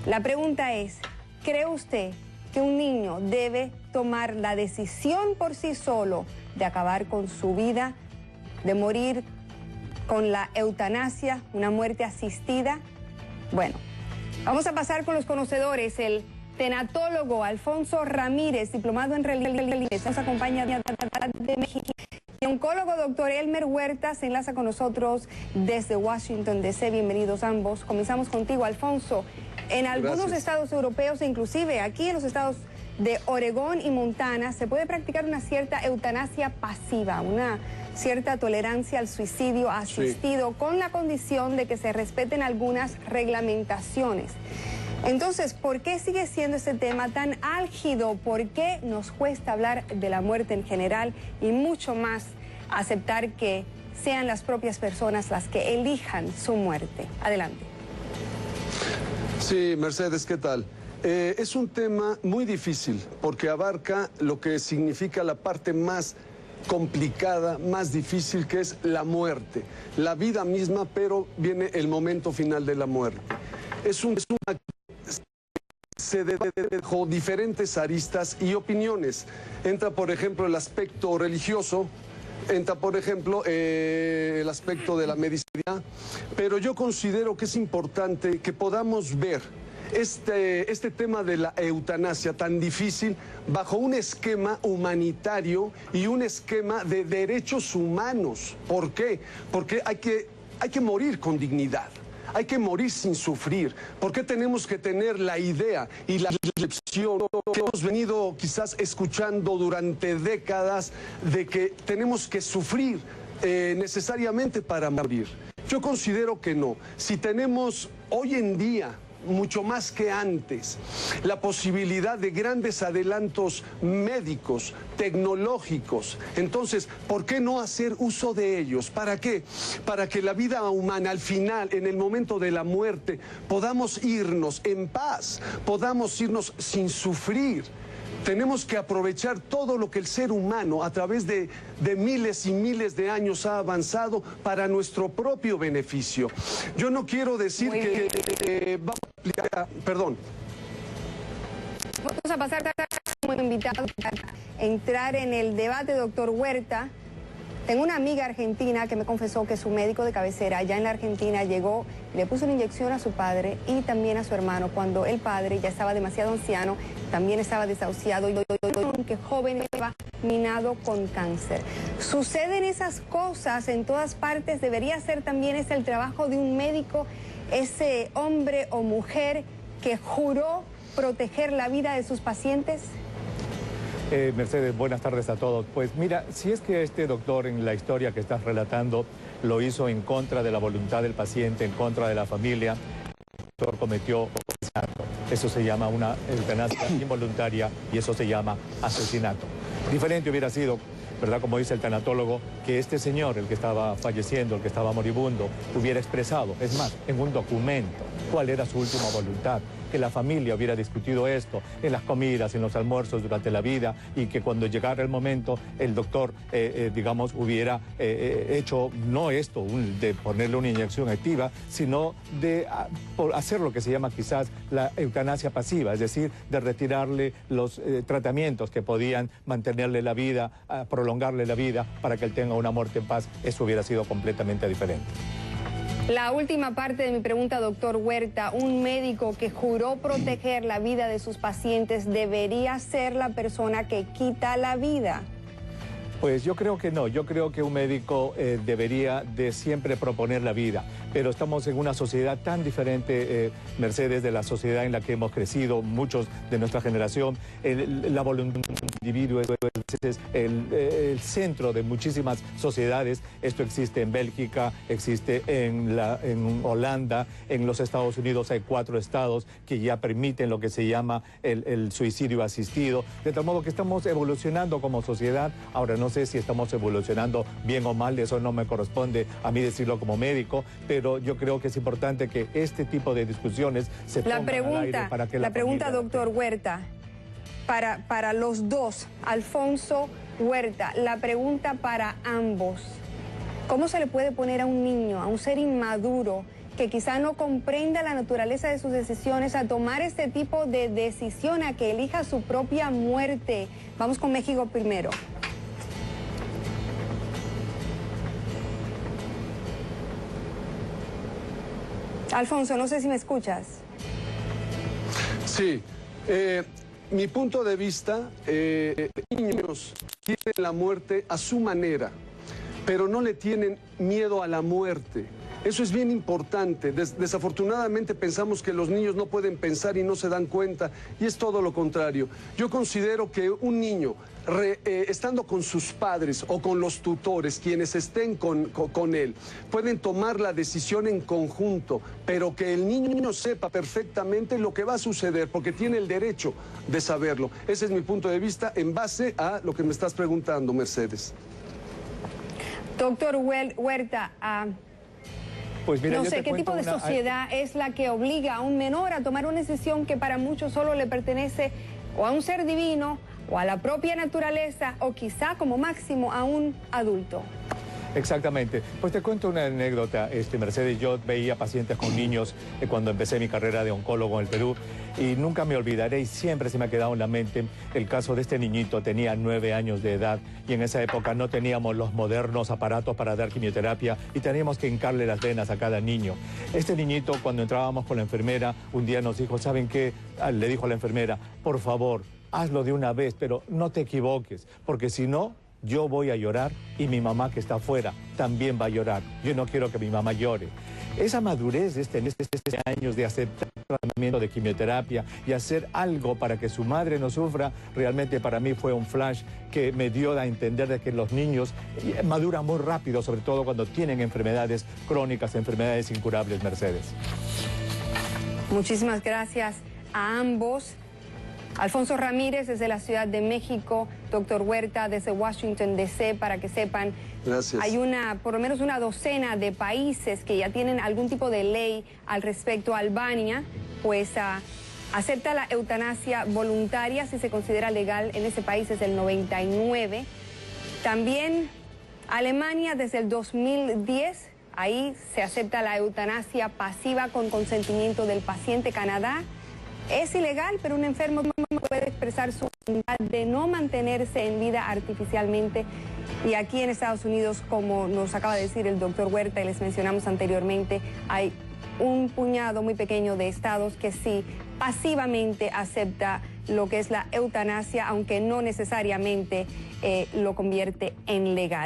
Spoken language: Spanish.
La pregunta es, ¿cree usted que un niño debe tomar la decisión por sí solo de acabar con su vida, de morir con la eutanasia, una muerte asistida? Bueno, vamos a pasar con los conocedores. El tenatólogo Alfonso Ramírez, diplomado en religión, nos acompaña de México. Y oncólogo doctor Elmer Huerta se enlaza con nosotros desde Washington DC. Bienvenidos ambos. Comenzamos contigo, Alfonso. En algunos estados europeos, e inclusive aquí en los estados de Oregón y Montana, se puede practicar una cierta eutanasia pasiva, una cierta tolerancia al suicidio asistido, con la condición de que se respeten algunas reglamentaciones. Entonces, ¿por qué sigue siendo este tema tan álgido? ¿Por qué nos cuesta hablar de la muerte en general y mucho más aceptar que sean las propias personas las que elijan su muerte? Adelante. Sí, Mercedes, ¿qué tal? Es un tema muy difícil porque abarca lo que significa la parte más complicada, más difícil, que es la muerte, la vida misma, pero viene el momento final de la muerte. Se dejó diferentes aristas y opiniones. Entra, por ejemplo, el aspecto religioso, entra, por ejemplo, el aspecto de la medicina, pero yo considero que es importante que podamos ver este tema de la eutanasia tan difícil bajo un esquema humanitario y un esquema de derechos humanos. ¿Por qué? Porque hay que morir con dignidad. Hay que morir sin sufrir. ¿Por qué tenemos que tener la idea y la percepción que hemos venido quizás escuchando durante décadas de que tenemos que sufrir necesariamente para morir? Yo considero que no. Si tenemos hoy en día, mucho más que antes, la posibilidad de grandes adelantos médicos, tecnológicos, entonces, ¿por qué no hacer uso de ellos? ¿Para qué? Para que la vida humana, al final, en el momento de la muerte, podamos irnos en paz, podamos irnos sin sufrir. Tenemos que aprovechar todo lo que el ser humano a través de miles y miles de años ha avanzado para nuestro propio beneficio. Yo no quiero decir que vamos a aplicar, perdón. Vamos a pasar como invitado a entrar en el debate, doctor Huerta. Tengo una amiga argentina que me confesó que su médico de cabecera allá en la Argentina llegó, le puso una inyección a su padre y también a su hermano cuando el padre ya estaba demasiado anciano, también estaba desahuciado y que joven estaba minado con cáncer. ¿Suceden esas cosas en todas partes? ¿Debería ser también ese el trabajo de un médico, ese hombre o mujer que juró proteger la vida de sus pacientes? Mercedes, buenas tardes a todos. Pues mira, si es que este doctor en la historia que estás relatando lo hizo en contra de la voluntad del paciente, en contra de la familia, el doctor cometió asesinato. Eso se llama una eutanasia involuntaria y eso se llama asesinato. Diferente hubiera sido, ¿verdad?, como dice el tanatólogo, que este señor, el que estaba falleciendo, el que estaba moribundo, hubiera expresado, es más, en un documento, cuál era su última voluntad, que la familia hubiera discutido esto en las comidas, en los almuerzos durante la vida y que cuando llegara el momento el doctor, digamos, hubiera hecho no esto, de ponerle una inyección activa, sino de hacer lo que se llama quizás la eutanasia pasiva, es decir, de retirarle los tratamientos que podían mantenerle la vida, prolongarle la vida para que él tenga una muerte en paz. Eso hubiera sido completamente diferente. La última parte de mi pregunta, doctor Huerta, un médico que juró proteger la vida de sus pacientes, ¿debería ser la persona que quita la vida? Pues yo creo que no, yo creo que un médico debería de siempre proponer la vida, pero estamos en una sociedad tan diferente, Mercedes, de la sociedad en la que hemos crecido, muchos de nuestra generación. La voluntad del individuo es el centro de muchísimas sociedades. Esto existe en Bélgica, existe en Holanda, en los Estados Unidos hay 4 estados que ya permiten lo que se llama el suicidio asistido, de tal modo que estamos evolucionando como sociedad. Ahora no sé si estamos evolucionando bien o mal, eso no me corresponde a mí decirlo como médico, pero yo creo que es importante que este tipo de discusiones se pongan al aire para que la pregunta, doctor Huerta, para los dos, Alfonso, Huerta, la pregunta para ambos: ¿cómo se le puede poner a un niño, a un ser inmaduro, que quizá no comprenda la naturaleza de sus decisiones, a tomar este tipo de decisión, a que elija su propia muerte. Vamos con México primero. Alfonso, no sé si me escuchas. Sí, mi punto de vista, niños quieren la muerte a su manera, pero no le tienen miedo a la muerte. Eso es bien importante. Desafortunadamente pensamos que los niños no pueden pensar y no se dan cuenta, y es todo lo contrario. Yo considero que un niño, estando con sus padres o con los tutores, quienes estén con él, pueden tomar la decisión en conjunto, pero que el niño sepa perfectamente lo que va a suceder, porque tiene el derecho de saberlo. Ese es mi punto de vista en base a lo que me estás preguntando, Mercedes. Doctor Huerta, pues mira, no sé qué tipo de sociedad es la que obliga a un menor a tomar una decisión que para muchos solo le pertenece o a un ser divino o a la propia naturaleza o quizá como máximo a un adulto. Exactamente. Pues te cuento una anécdota, Mercedes. Yo veía pacientes con niños cuando empecé mi carrera de oncólogo en el Perú, y nunca me olvidaré, y siempre se me ha quedado en la mente el caso de este niñito. Tenía 9 años de edad y en esa época no teníamos los modernos aparatos para dar quimioterapia y teníamos que hincarle las venas a cada niño. Este niñito, cuando entrábamos con la enfermera, un día nos dijo, ¿saben qué? Le dijo a la enfermera, por favor, hazlo de una vez, pero no te equivoques, porque si no, yo voy a llorar y mi mamá, que está afuera, también va a llorar. Yo no quiero que mi mamá llore. Esa madurez de este años de aceptar el tratamiento de quimioterapia y hacer algo para que su madre no sufra, realmente para mí fue un flash que me dio a entender de que los niños maduran muy rápido, sobre todo cuando tienen enfermedades crónicas, enfermedades incurables, Mercedes. Muchísimas gracias a ambos. Alfonso Ramírez desde la Ciudad de México, doctor Huerta desde Washington, D.C., para que sepan. Gracias. Hay por lo menos una docena de países que ya tienen algún tipo de ley al respecto. Albania, pues acepta la eutanasia voluntaria si se considera legal en ese país desde el 99. También Alemania desde el 2010, ahí se acepta la eutanasia pasiva con consentimiento del paciente. Canadá, es ilegal, pero un enfermo puede expresar su voluntad de no mantenerse en vida artificialmente. Y aquí en Estados Unidos, como nos acaba de decir el doctor Huerta y les mencionamos anteriormente, hay un puñado muy pequeño de estados que sí pasivamente acepta lo que es la eutanasia, aunque no necesariamente lo convierte en legal.